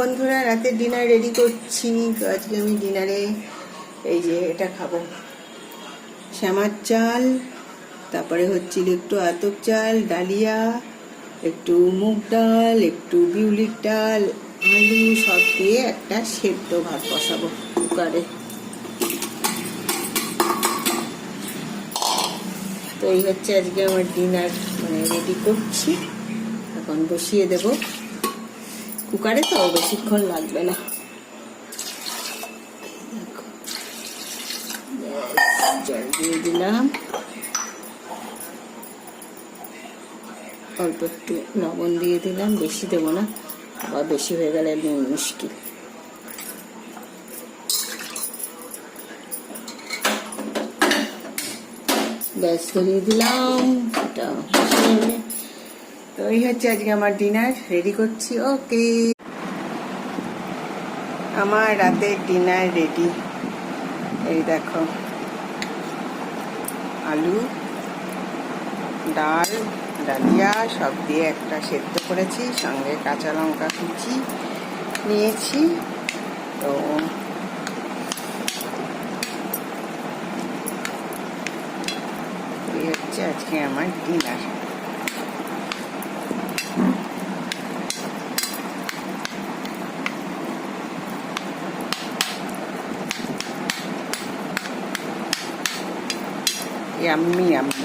বন্ধুরা, রাতের dinner ready করছি। তো আজকে আমি ডিনারে এই যে এটা খাবো, শ্যামার চাল, তারপরে হচ্ছিল একটু আতপ চাল, ডালিয়া, একটু মুগ ডাল, একটু বিউলির ডাল, আলু সব দিয়ে একটা সেদ্ধ ভাত বসাবো কুকারে। তো এই হচ্ছে আজকে আমার ডিনার, মানে রেডি করছি, এখন বসিয়ে দেব কুকারে। তো বেশিক্ষণ লাগবে না। জল দিয়ে দিলাম, অল্প একটু লবণ দিয়ে দিলাম, বেশি দেবো না, আবার বেশি হয়ে গেলে মুশকিল। গ্যাস ধরিয়ে দিলাম। তো এই হচ্ছে আজকে আমার ডিনার রেডি করছি। ওকে, আমার রাতের ডিনার রেডি। এই দেখো, আলু, ডাল, ডালিয়া সব দিয়ে একটা সেদ্ধ করেছি, সঙ্গে কাঁচা লঙ্কা কুচি নিয়েছি। তো এই হচ্ছে আজকে আমার ডিনার। Yummy yummy.